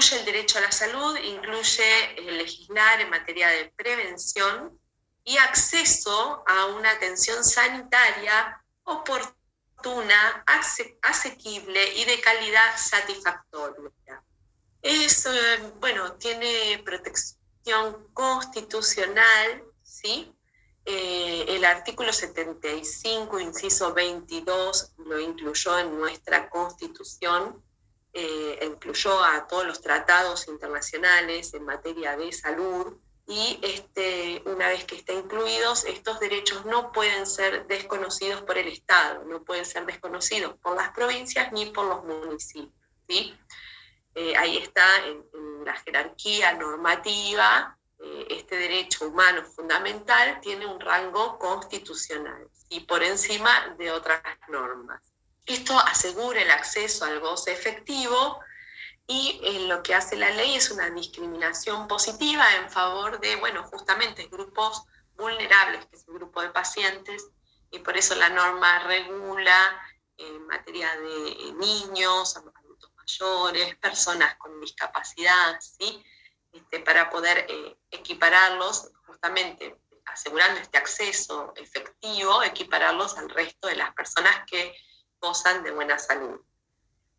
incluye el derecho a la salud, incluye legislar en materia de prevención y acceso a una atención sanitaria oportuna, asequible y de calidad satisfactoria. Tiene protección constitucional, ¿sí? El artículo 75, inciso 22, lo incluyó en nuestra Constitución, incluyó a todos los tratados internacionales en materia de salud, y una vez que estén incluidos, estos derechos no pueden ser desconocidos por el Estado, no pueden ser desconocidos por las provincias ni por los municipios, ¿sí? Ahí está en la jerarquía normativa. Este derecho humano fundamental tiene un rango constitucional y por encima de otras normas. Esto asegura el acceso al goce efectivo, y lo que hace la ley es una discriminación positiva en favor de, justamente grupos vulnerables, que es el grupo de pacientes, y por eso la norma regula en materia de niños, adultos mayores, personas con discapacidad, ¿sí? Para poder equipararlos, justamente asegurando este acceso efectivo, equipararlos al resto de las personas que gozan de buena salud.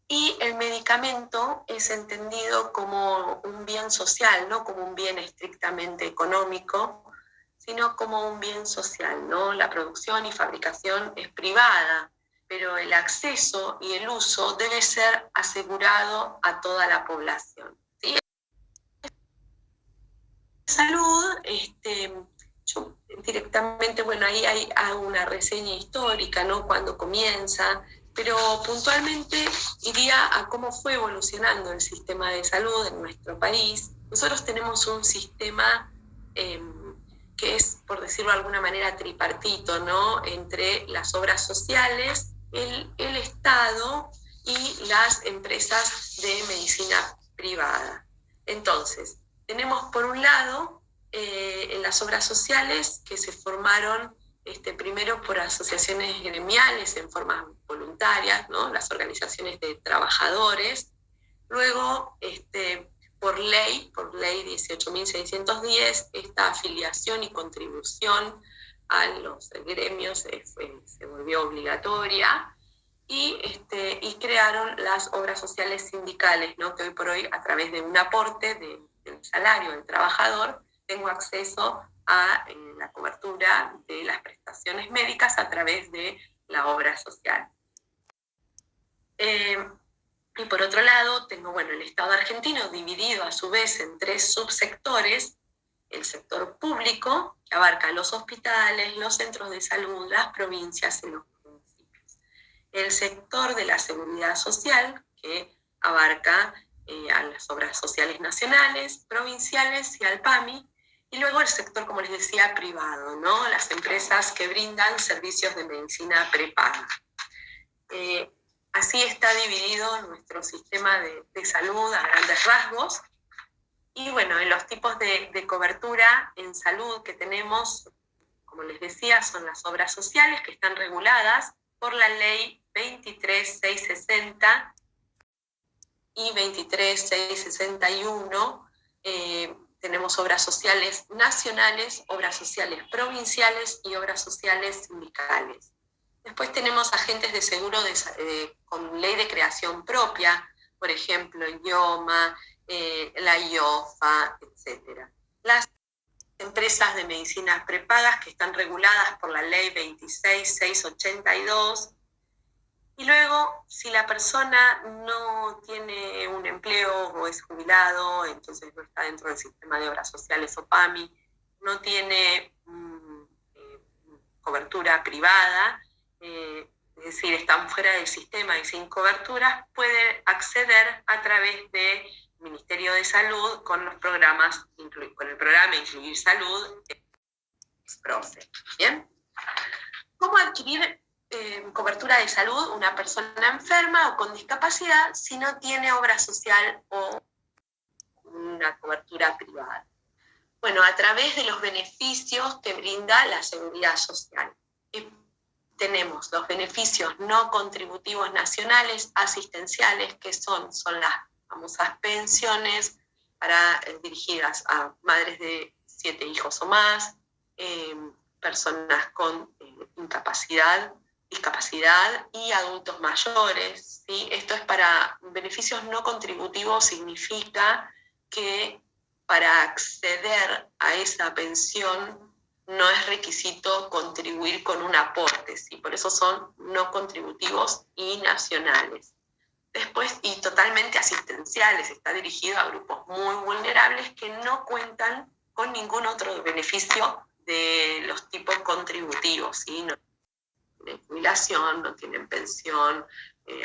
Y el medicamento es entendido como un bien social, no como un bien estrictamente económico, sino como un bien social, ¿no? La producción y fabricación es privada, pero el acceso y el uso debe ser asegurado a toda la población, ¿sí? Salud, yo directamente, ahí hago una reseña histórica, ¿no? Cuando comienza, pero puntualmente iría a cómo fue evolucionando el sistema de salud en nuestro país. Nosotros tenemos un sistema que es, por decirlo de alguna manera, tripartito, ¿no? Entre las obras sociales, el Estado y las empresas de medicina privada. Entonces, tenemos por un lado en las obras sociales que se formaron primero por asociaciones gremiales en formas voluntarias, ¿no? Las organizaciones de trabajadores, luego por ley 18.610, esta afiliación y contribución a los gremios se volvió obligatoria, y crearon las obras sociales sindicales, ¿no? Que hoy por hoy, a través de un aporte del salario del trabajador, tengo acceso a la cobertura de las prestaciones médicas a través de la obra social. Y por otro lado, tengo el Estado argentino dividido a su vez en 3 subsectores: el sector público, que abarca los hospitales, los centros de salud, las provincias y los municipios; el sector de la seguridad social, que abarca a las obras sociales nacionales, provinciales y al PAMI; y luego el sector, como les decía, privado, ¿no? Las empresas que brindan servicios de medicina prepaga. Así está dividido nuestro sistema de salud a grandes rasgos. Y en los tipos de cobertura en salud que tenemos, como les decía, son las obras sociales, que están reguladas por la ley 23.660 y 23.661. Tenemos obras sociales nacionales, obras sociales provinciales y obras sociales sindicales. Después tenemos agentes de seguro con ley de creación propia, por ejemplo, el IOMA, la IOFA, etc. Las empresas de medicinas prepagas, que están reguladas por la ley 26.682. Y luego, si la persona no tiene un empleo o es jubilado, entonces no está dentro del sistema de obras sociales o PAMI, no tiene cobertura privada, es decir, están fuera del sistema y sin coberturas, puede acceder a través del Ministerio de Salud con los programas, con el programa Incluir Salud, PROCE. ¿Bien? ¿Cómo adquirir cobertura de salud una persona enferma o con discapacidad si no tiene obra social o una cobertura privada? A través de los beneficios que brinda la seguridad social. Tenemos los beneficios no contributivos nacionales asistenciales, que son las famosas pensiones dirigidas a madres de 7 hijos o más, personas con discapacidad y adultos mayores, ¿sí? Esto es para beneficios no contributivos, significa que para acceder a esa pensión no es requisito contribuir con un aporte, ¿sí? Por eso son no contributivos y nacionales. Después, y totalmente asistenciales, está dirigido a grupos muy vulnerables que no cuentan con ningún otro beneficio de los tipos contributivos, ¿sí? No tienen jubilación, no tienen pensión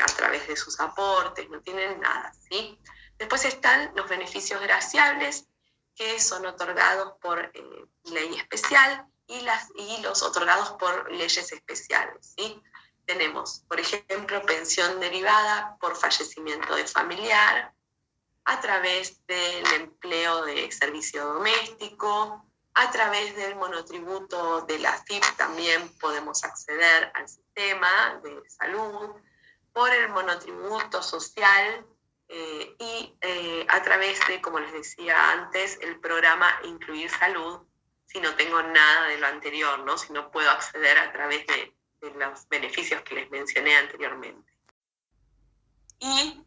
a través de sus aportes, no tienen nada, ¿sí? Después están los beneficios graciables, que son otorgados por ley especial y los otorgados por leyes especiales, ¿sí? Tenemos, por ejemplo, pensión derivada por fallecimiento de familiar, a través del empleo de servicio doméstico, a través del monotributo de la AFIP también podemos acceder al sistema de salud, por el monotributo social y a través de, como les decía antes, el programa Incluir Salud, si no tengo nada de lo anterior, ¿no? Si no puedo acceder a través de los beneficios que les mencioné anteriormente. Y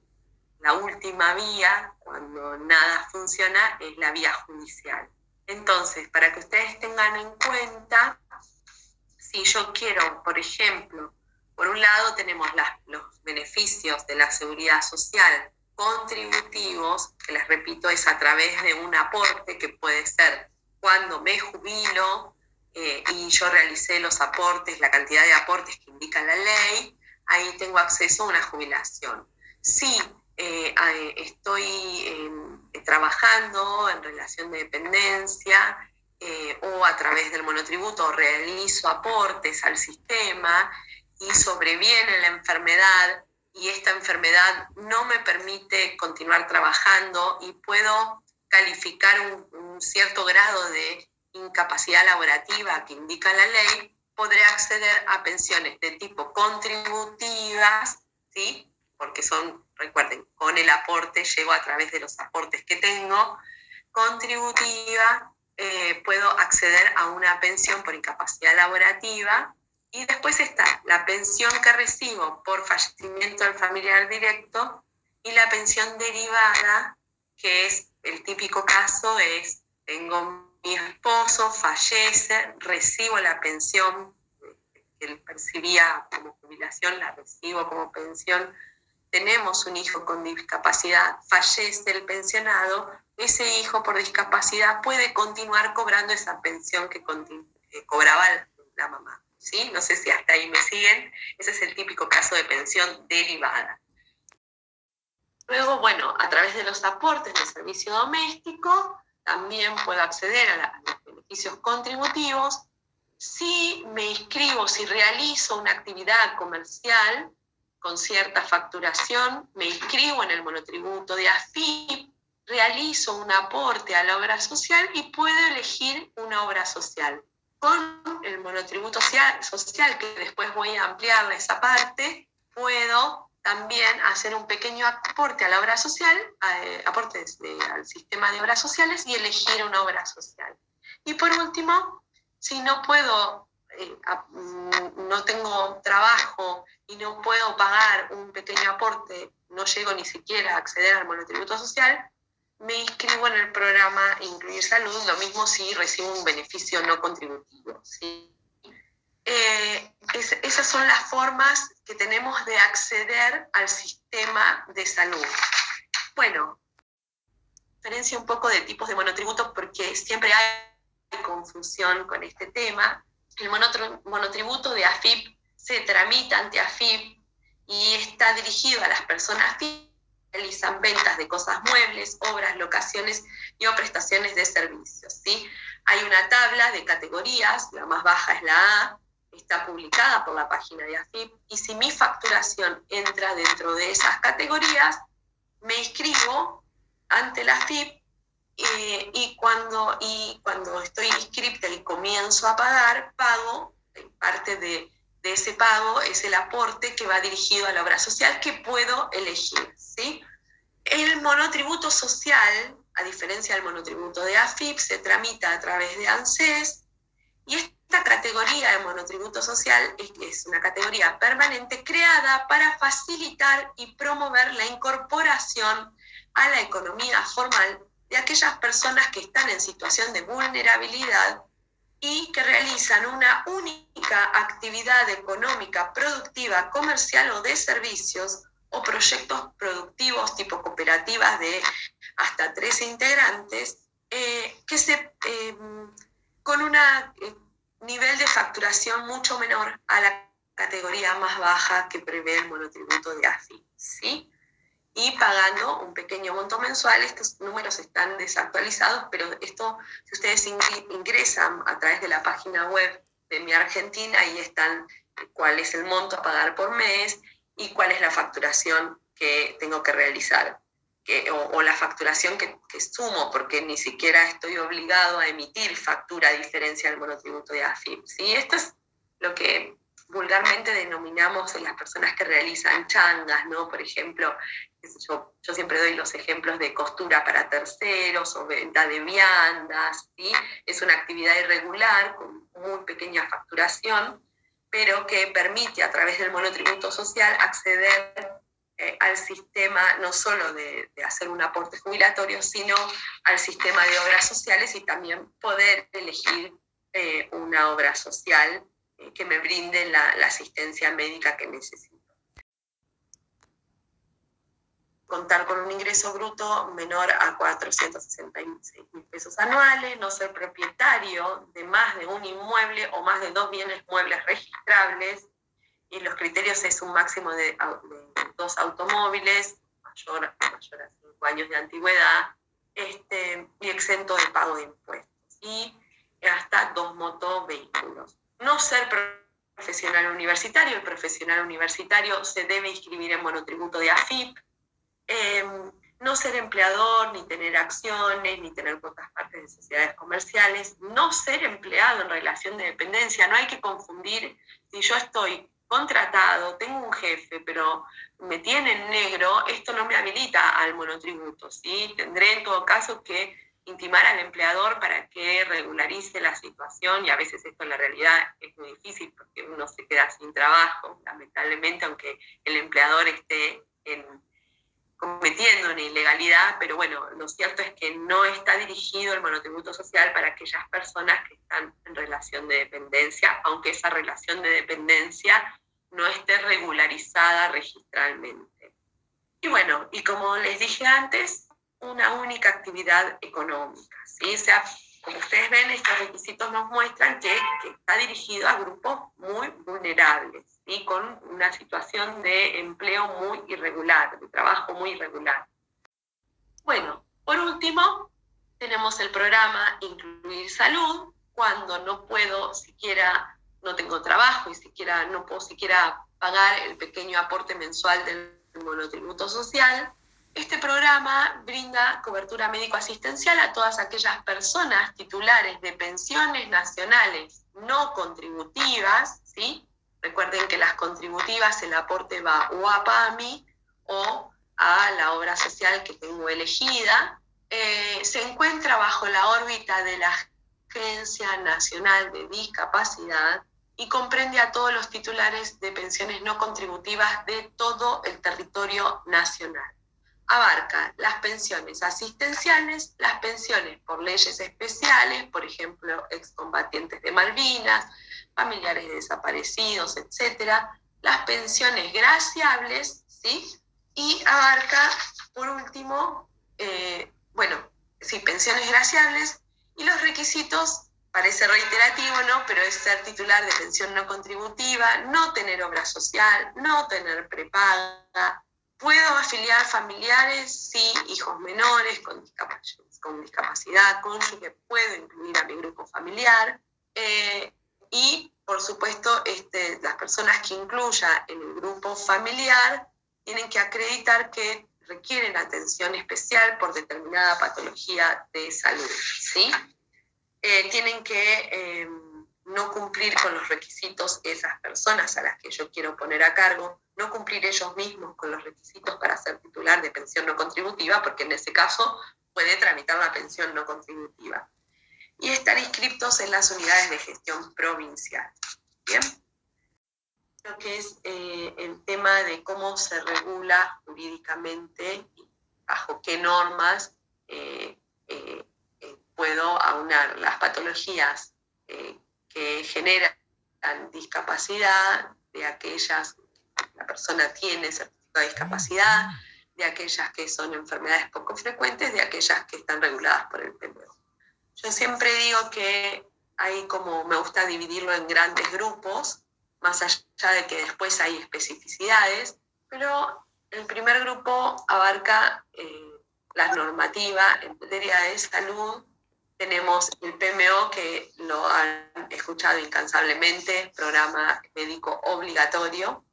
la última vía, cuando nada funciona, es la vía judicial. Entonces, para que ustedes tengan en cuenta, si yo quiero, por ejemplo, por un lado tenemos los beneficios de la seguridad social contributivos, que les repito, es a través de un aporte que puede ser cuando me jubilo y yo realicé los aportes, la cantidad de aportes que indica la ley, ahí tengo acceso a una jubilación. Si estoy trabajando en relación de dependencia o a través del monotributo realizo aportes al sistema y sobreviene la enfermedad y esta enfermedad no me permite continuar trabajando y puedo calificar un cierto grado de incapacidad laborativa que indica la ley, podré acceder a pensiones de tipo contributivas, ¿sí? Porque son, recuerden, con el aporte, llego a través de los aportes que tengo, contributiva, puedo acceder a una pensión por incapacidad laborativa, y después está la pensión que recibo por fallecimiento del familiar directo y la pensión derivada, que es el típico caso, es tengo mi esposo, fallece, recibo la pensión que él percibía como jubilación, la recibo como pensión. Tenemos un hijo con discapacidad, fallece el pensionado, ese hijo por discapacidad puede continuar cobrando esa pensión que cobraba la mamá, ¿sí? No sé si hasta ahí me siguen. Ese es el típico caso de pensión derivada. Luego, bueno, a través de los aportes de servicio doméstico, también puedo acceder a los beneficios contributivos. Si me inscribo, si realizo una actividad comercial con cierta facturación, me inscribo en el monotributo de AFIP, realizo un aporte a la obra social y puedo elegir una obra social. Con el monotributo social, que después voy a ampliar esa parte, puedo también hacer un pequeño aporte a la obra social, aportes al sistema de obras sociales y elegir una obra social. Y por último, si no puedo, no tengo trabajo y no puedo pagar un pequeño aporte, no llego ni siquiera a acceder al monotributo social, me inscribo en el programa Incluir Salud, lo mismo si recibo un beneficio no contributivo, ¿sí? Esas son las formas que tenemos de acceder al sistema de salud. Bueno, diferencia un poco de tipos de monotributo porque siempre hay confusión con este tema. El monotributo de AFIP se tramita ante AFIP y está dirigido a las personas que realizan ventas de cosas muebles, obras, locaciones y o prestaciones de servicios, ¿sí? Hay una tabla de categorías, la más baja es la A, está publicada por la página de AFIP, y si mi facturación entra dentro de esas categorías, me inscribo ante la AFIP y cuando estoy inscripta y comienzo a pagar, pago, parte de ese pago es el aporte que va dirigido a la obra social que puedo elegir, ¿sí? El monotributo social, a diferencia del monotributo de AFIP, se tramita a través de ANSES, y esta categoría de monotributo social es una categoría permanente creada para facilitar y promover la incorporación a la economía formal de aquellas personas que están en situación de vulnerabilidad y que realizan una única actividad económica, productiva, comercial o de servicios, o proyectos productivos tipo cooperativas de hasta 13 integrantes, con un nivel de facturación mucho menor a la categoría más baja que prevé el monotributo de AFIP, ¿sí? Y pagando un pequeño monto mensual. Estos números están desactualizados, pero esto, si ustedes ingresan a través de la página web de Mi Argentina, ahí están cuál es el monto a pagar por mes y cuál es la facturación que tengo que realizar, o la facturación que sumo, porque ni siquiera estoy obligado a emitir factura a diferencia del monotributo de AFIP, ¿sí? Esto es lo que vulgarmente denominamos las personas que realizan changas, ¿no? Por ejemplo, yo siempre doy los ejemplos de costura para terceros o venta de viandas, ¿sí? Es una actividad irregular con muy pequeña facturación, pero que permite a través del monotributo social acceder al sistema no solo de hacer un aporte jubilatorio, sino al sistema de obras sociales, y también poder elegir una obra social que me brinde la asistencia médica que necesito. Contar con un ingreso bruto menor a 466.000 pesos anuales, no ser propietario de más de un inmueble o más de 2 bienes muebles registrables, y los criterios es un máximo de 2 automóviles, mayor a 5 años de antigüedad, y exento de pago de impuestos, y hasta 2 motovehículos. No ser profesional universitario. El profesional universitario se debe inscribir en monotributo de AFIP. No ser empleador, ni tener acciones, ni tener cuotas partes de sociedades comerciales. No ser empleado en relación de dependencia. No hay que confundir si yo estoy contratado, tengo un jefe, pero me tiene en negro, esto no me habilita al monotributo, ¿sí? Tendré en todo caso que intimar al empleador para que regularice la situación, y a veces esto en la realidad es muy difícil porque uno se queda sin trabajo, lamentablemente, aunque el empleador esté cometiendo una ilegalidad. Pero bueno, lo cierto es que no está dirigido el monotributo social para aquellas personas que están en relación de dependencia, aunque esa relación de dependencia no esté regularizada registralmente. Y bueno, y como les dije antes, una única actividad económica, ¿sí? O sea, como ustedes ven, estos requisitos nos muestran que está dirigido a grupos muy vulnerables, ¿sí? Con una situación de empleo muy irregular, de trabajo muy irregular. Bueno, por último, tenemos el programa Incluir Salud, cuando no puedo siquiera, no tengo trabajo y no puedo siquiera pagar el pequeño aporte mensual del monotributo social. Este programa brinda cobertura médico-asistencial a todas aquellas personas titulares de pensiones nacionales no contributivas, ¿sí? Recuerden que las contributivas, el aporte va o a PAMI o a la obra social que tengo elegida. Se encuentra bajo la órbita de la Agencia Nacional de Discapacidad y comprende a todos los titulares de pensiones no contributivas de todo el territorio nacional. Abarca las pensiones asistenciales, las pensiones por leyes especiales, por ejemplo, excombatientes de Malvinas, familiares de desaparecidos, etc. Las pensiones graciables, ¿sí? Y abarca, por último, pensiones graciables, y los requisitos, parece reiterativo, ¿no? Pero es ser titular de pensión no contributiva, no tener obra social, no tener prepaga. ¿Puedo afiliar familiares? Sí, hijos menores con discapacidad, cónyuge, puedo incluir a mi grupo familiar. Y, por supuesto, las personas que incluya en el grupo familiar tienen que acreditar que requieren atención especial por determinada patología de salud, ¿sí? Tienen que no cumplir con los requisitos esas personas a las que yo quiero poner a cargo, no cumplir ellos mismos con los requisitos para ser titular de pensión no contributiva, porque en ese caso puede tramitar la pensión no contributiva. Y estar inscriptos en las unidades de gestión provincial. ¿Bien? Lo que es el tema de cómo se regula jurídicamente, bajo qué normas puedo aunar las patologías que generan discapacidad, de aquellas que la persona tiene certificado de discapacidad, de aquellas que son enfermedades poco frecuentes, de aquellas que están reguladas por el PMO. Yo siempre digo que hay como, me gusta dividirlo en grandes grupos, más allá de que después hay especificidades, pero el primer grupo abarca la normativa en materia de salud. Tenemos el PMO, que lo han escuchado incansablemente, programa médico obligatorio.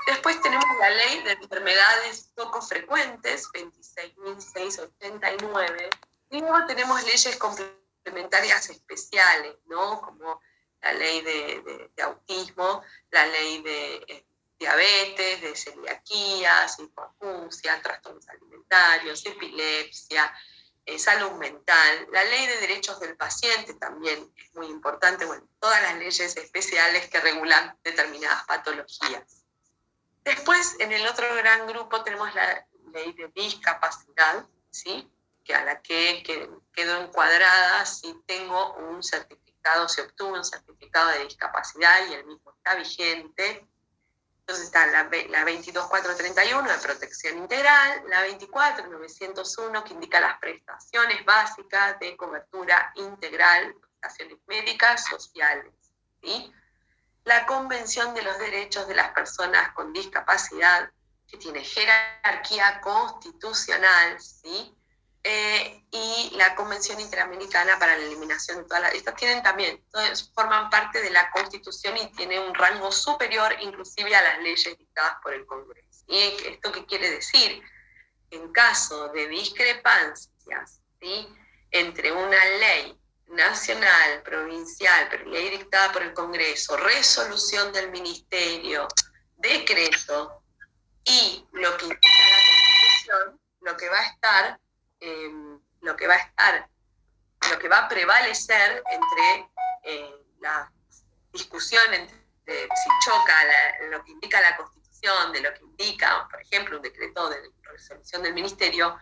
Después tenemos la ley de enfermedades poco frecuentes, 26.689. Y luego tenemos leyes complementarias especiales, ¿no? Como la ley de autismo, la ley de diabetes, de celiaquía, hipoacusia, trastornos alimentarios, epilepsia, salud mental, la ley de derechos del paciente también es muy importante, bueno, todas las leyes especiales que regulan determinadas patologías. Después, en el otro gran grupo tenemos la ley de discapacidad, ¿sí? Que a la que quedó encuadrada si tengo un certificado, si obtuve un certificado de discapacidad y el mismo está vigente. Entonces está la 22.431 de protección integral, la 24.901 que indica las prestaciones básicas de cobertura integral, prestaciones médicas, sociales, ¿sí? La Convención de los Derechos de las Personas con Discapacidad, que tiene jerarquía constitucional, ¿sí? Y la Convención Interamericana para la Eliminación de todas las... Estas tienen también, forman parte de la Constitución y tienen un rango superior inclusive a las leyes dictadas por el Congreso. ¿Y esto qué quiere decir? En caso de discrepancias, ¿sí? Entre una ley nacional, provincial, pero ley dictada por el Congreso, resolución del Ministerio, decreto y lo que indica la Constitución, lo que va a prevalecer entre la discusión entre si choca lo que indica la Constitución de lo que indica, por ejemplo, un decreto de resolución del Ministerio,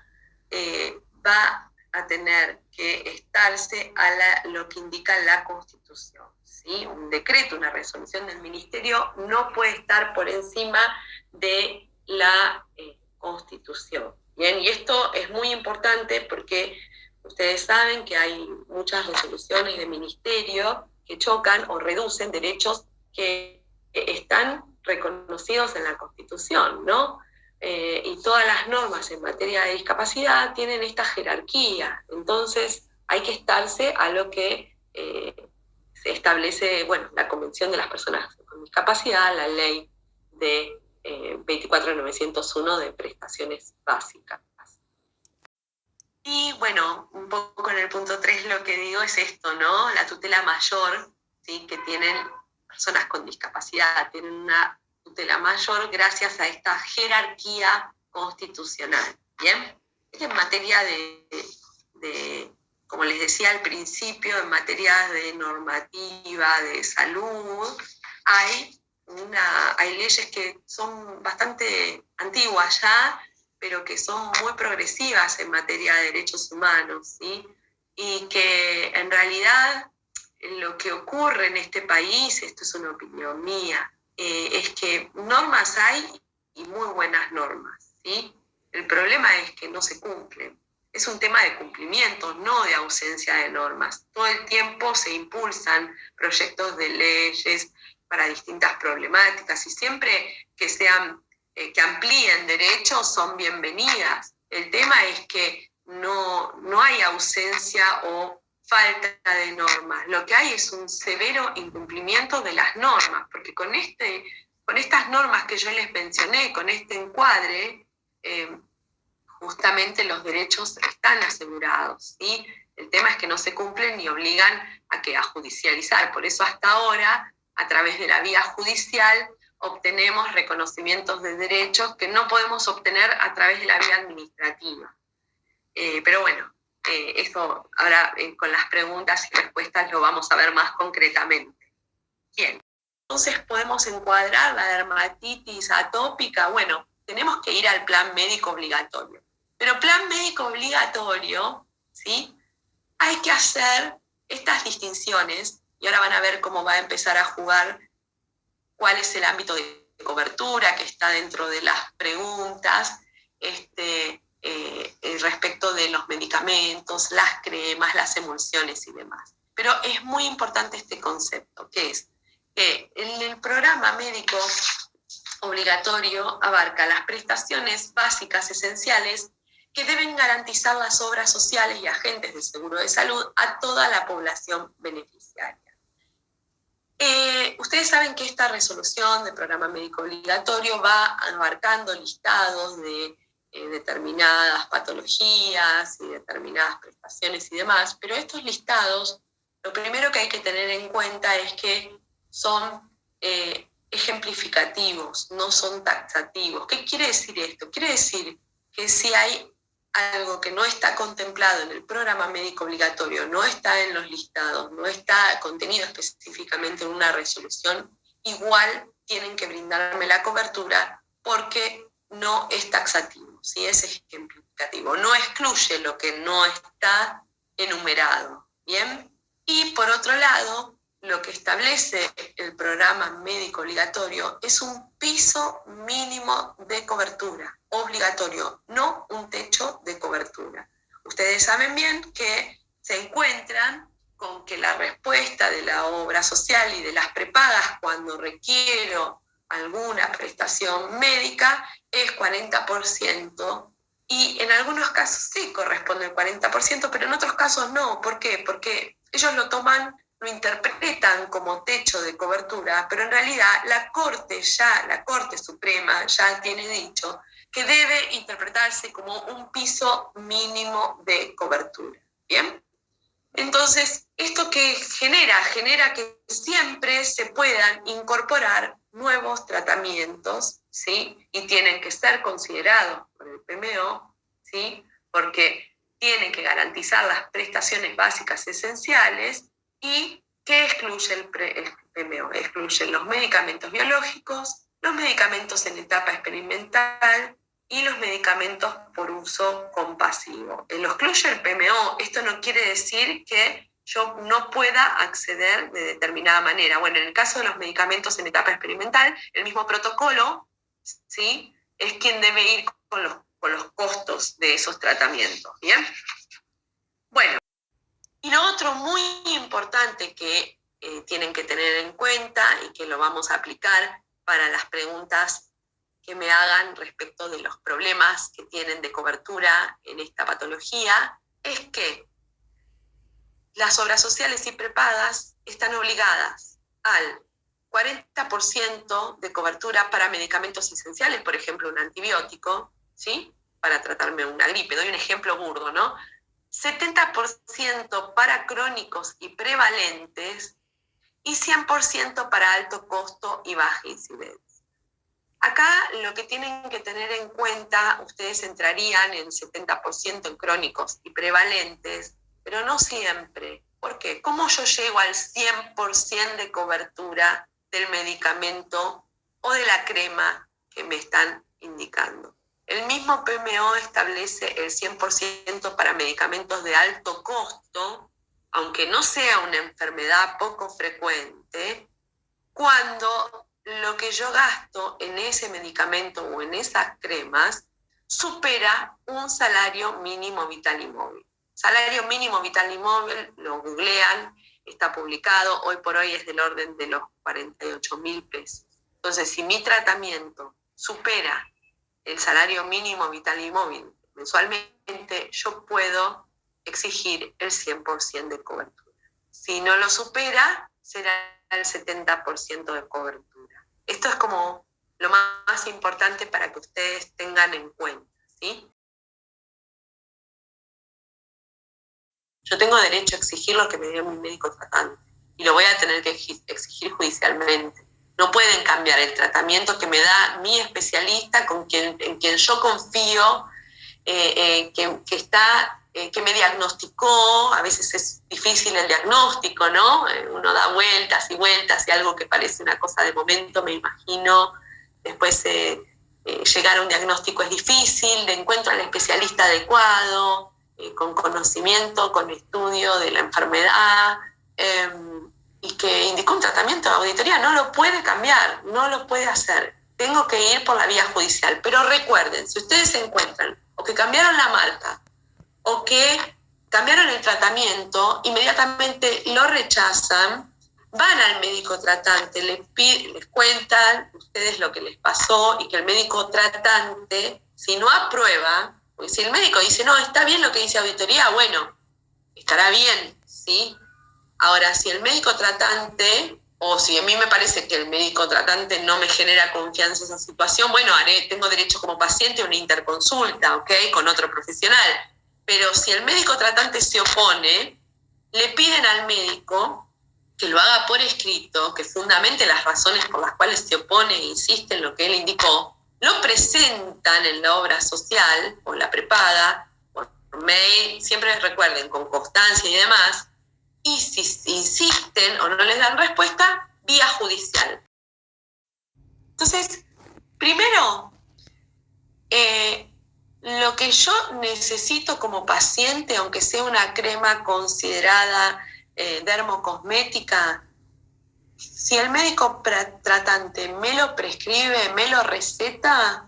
va a tener que estarse a lo que indica la Constitución, ¿sí? Un decreto, una resolución del Ministerio no puede estar por encima de la Constitución. Bien, y esto es muy importante porque ustedes saben que hay muchas resoluciones de ministerio que chocan o reducen derechos que están reconocidos en la Constitución, ¿no? Y todas las normas en materia de discapacidad tienen esta jerarquía. Entonces hay que estarse a lo que se establece, bueno, la Convención de las Personas con Discapacidad, la ley de 24.901 de prestaciones básicas. Y bueno, un poco en el punto 3 lo que digo es esto, ¿no? La tutela mayor, ¿sí? Que tienen personas con discapacidad, tienen una tutela mayor gracias a esta jerarquía constitucional, ¿bien? En materia de, como les decía al principio, en materia de normativa, de salud, hay leyes que son bastante antiguas ya, pero que son muy progresivas en materia de derechos humanos, ¿sí? Y que en realidad lo que ocurre en este país, esto es una opinión mía, es que normas hay y muy buenas normas, ¿sí? El problema es que no se cumplen. Es un tema de cumplimiento, no de ausencia de normas. Todo el tiempo se impulsan proyectos de leyes para distintas problemáticas y siempre que amplíen derechos son bienvenidas. El tema es que no hay ausencia o falta de normas. Lo que hay es un severo incumplimiento de las normas, porque con estas normas que yo les mencioné, con este encuadre, justamente los derechos están asegurados, ¿sí? El tema es que no se cumplen y obligan a judicializar. Por eso hasta ahora, a través de la vía judicial, obtenemos reconocimientos de derechos que no podemos obtener a través de la vía administrativa. Pero bueno, eso ahora con las preguntas y respuestas lo vamos a ver más concretamente. Bien, entonces podemos encuadrar la dermatitis atópica. Bueno, tenemos que ir al plan médico obligatorio. Pero plan médico obligatorio, ¿sí? Hay que hacer estas distinciones, y ahora van a ver cómo va a empezar a jugar cuál es el ámbito de cobertura que está dentro de las preguntas, respecto de los medicamentos, las cremas, las emulsiones y demás. Pero es muy importante este concepto, que es que el programa médico obligatorio abarca las prestaciones básicas esenciales que deben garantizar las obras sociales y agentes del seguro de salud a toda la población beneficiaria. Ustedes saben que esta resolución del programa médico obligatorio va abarcando listados de determinadas patologías y determinadas prestaciones y demás, pero estos listados, lo primero que hay que tener en cuenta es que son ejemplificativos, no son taxativos. ¿Qué quiere decir esto? Quiere decir que si hay algo que no está contemplado en el programa médico obligatorio, no está en los listados, no está contenido específicamente en una resolución, igual tienen que brindarme la cobertura porque no es taxativo, ¿sí? Es ejemplificativo, no excluye lo que no está enumerado, ¿bien? Y por otro lado, lo que establece el programa médico obligatorio es un piso mínimo de cobertura obligatorio, no un techo de cobertura. Ustedes saben bien que se encuentran con que la respuesta de la obra social y de las prepagas cuando requiero alguna prestación médica es 40%, y en algunos casos sí corresponde el 40%, pero en otros casos no. ¿Por qué? Porque ellos lo interpretan como techo de cobertura, pero en realidad la Corte Suprema ya tiene dicho que debe interpretarse como un piso mínimo de cobertura. ¿Bien? Entonces, ¿esto qué genera? Genera que siempre se puedan incorporar nuevos tratamientos, ¿sí? Y tienen que ser considerados por el PMO, ¿sí? Porque tienen que garantizar las prestaciones básicas esenciales. ¿Y qué excluye el PMO? Excluye los medicamentos biológicos, los medicamentos en etapa experimental y los medicamentos por uso compasivo. Lo excluye el PMO. Esto no quiere decir que yo no pueda acceder de determinada manera. Bueno, en el caso de los medicamentos en etapa experimental, el mismo protocolo, ¿sí?, es quien debe ir con los costos de esos tratamientos. ¿Bien? Bueno, y lo otro muy importante que tienen que tener en cuenta y que lo vamos a aplicar para las preguntas que me hagan respecto de los problemas que tienen de cobertura en esta patología, es que las obras sociales y prepagas están obligadas al 40% de cobertura para medicamentos esenciales, por ejemplo, un antibiótico, ¿sí?, para tratarme una gripe. Doy un ejemplo burdo, ¿no? 70% para crónicos y prevalentes y 100% para alto costo y baja incidencia. Acá lo que tienen que tener en cuenta, ustedes entrarían en 70% en crónicos y prevalentes, pero no siempre. ¿Por qué? ¿Cómo yo llego al 100% de cobertura del medicamento o de la crema que me están indicando? El mismo PMO establece el 100% para medicamentos de alto costo, aunque no sea una enfermedad poco frecuente, cuando lo que yo gasto en ese medicamento o en esas cremas supera un salario mínimo vital y móvil. Salario mínimo vital y móvil, lo googlean, está publicado, hoy por hoy es del orden de los 48.000 pesos. Entonces, si mi tratamiento supera el salario mínimo vital y móvil mensualmente, yo puedo exigir el 100% de cobertura. Si no lo supera, será el 70% de cobertura. Esto es como lo más importante para que ustedes tengan en cuenta, ¿sí? Yo tengo derecho a exigir lo que me dio mi médico tratante y lo voy a tener que exigir judicialmente. No pueden cambiar el tratamiento que me da mi especialista, en quien yo confío, que me diagnosticó. A veces es difícil el diagnóstico, ¿no? Uno da vueltas y vueltas y algo que parece una cosa de momento, me imagino, después llegar a un diagnóstico es difícil, de encuentro al especialista adecuado, con conocimiento, con estudio de la enfermedad, y que indicó un tratamiento de auditoría. No lo puede cambiar, no lo puede hacer. Tengo que ir por la vía judicial. Pero recuerden, si ustedes se encuentran o que cambiaron la marca o que cambiaron el tratamiento, inmediatamente lo rechazan, van al médico tratante, les cuentan ustedes lo que les pasó y que el médico tratante, si no aprueba, porque si el médico dice, no, está bien lo que dice auditoría, bueno, estará bien, ¿sí? Ahora, si el médico tratante, o si a mí me parece que el médico tratante no me genera confianza en esa situación, bueno, tengo derecho como paciente a una interconsulta, ¿ok? Con otro profesional. Pero si el médico tratante se opone, le piden al médico que lo haga por escrito, que fundamente las razones por las cuales se opone e insiste en lo que él indicó, lo presentan en la obra social o la prepaga, por mail, siempre recuerden, con constancia y demás, y si insisten o no les dan respuesta, vía judicial. Entonces, primero, lo que yo necesito como paciente, aunque sea una crema considerada dermocosmética, si el médico tratante me lo prescribe, me lo receta,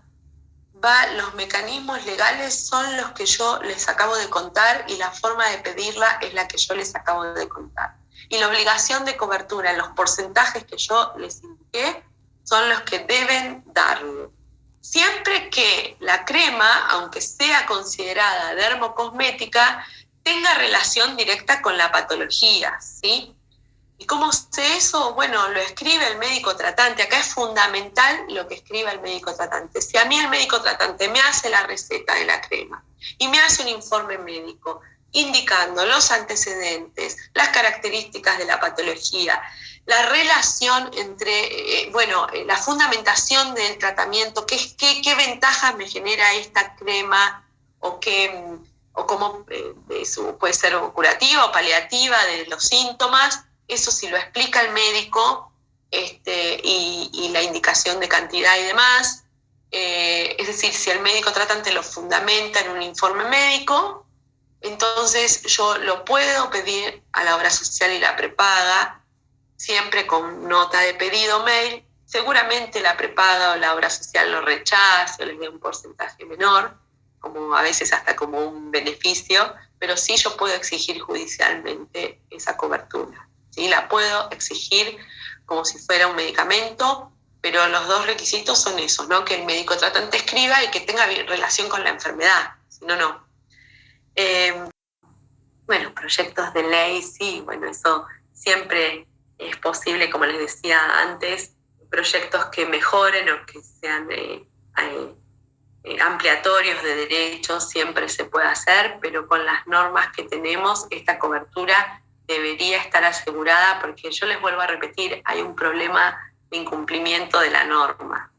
los mecanismos legales son los que yo les acabo de contar y la forma de pedirla es la que yo les acabo de contar. Y la obligación de cobertura, los porcentajes que yo les indiqué, son los que deben darlo. Siempre que la crema, aunque sea considerada dermocosmética, tenga relación directa con la patología, ¿sí? ¿Y cómo sé eso? Bueno, lo escribe el médico tratante. Acá es fundamental lo que escriba el médico tratante. Si a mí el médico tratante me hace la receta de la crema y me hace un informe médico indicando los antecedentes, las características de la patología, la relación entre, la fundamentación del tratamiento, qué ventajas me genera esta crema o cómo puede ser curativa o paliativa de los síntomas. Eso sí lo explica el médico, y la indicación de cantidad y demás. Es decir, si el médico tratante lo fundamenta en un informe médico, entonces yo lo puedo pedir a la obra social y la prepaga, siempre con nota de pedido mail. Seguramente la prepaga o la obra social lo rechace o les dé un porcentaje menor, como a veces hasta como un beneficio, pero sí yo puedo exigir judicialmente esa cobertura. ¿Sí? La puedo exigir como si fuera un medicamento, pero los dos requisitos son esos, ¿no? Que el médico tratante escriba y que tenga relación con la enfermedad, si no, no. Proyectos de ley, sí, eso siempre es posible, como les decía antes, proyectos que mejoren o que sean ampliatorios de derechos, siempre se puede hacer, pero con las normas que tenemos, esta cobertura debería estar asegurada, porque yo les vuelvo a repetir, hay un problema de incumplimiento de la norma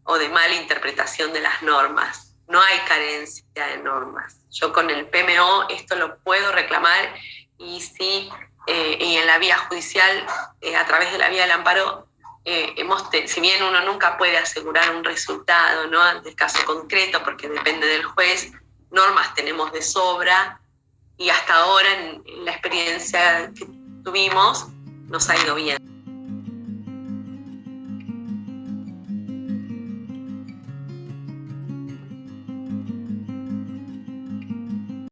o de mala interpretación de las normas. No hay carencia de normas. Yo con el PMO esto lo puedo reclamar y sí, y en la vía judicial, a través de la vía del amparo, si bien uno nunca puede asegurar un resultado, ¿no?, ante el caso concreto, porque depende del juez, normas tenemos de sobra, y hasta ahora en la experiencia que tuvimos nos ha ido bien.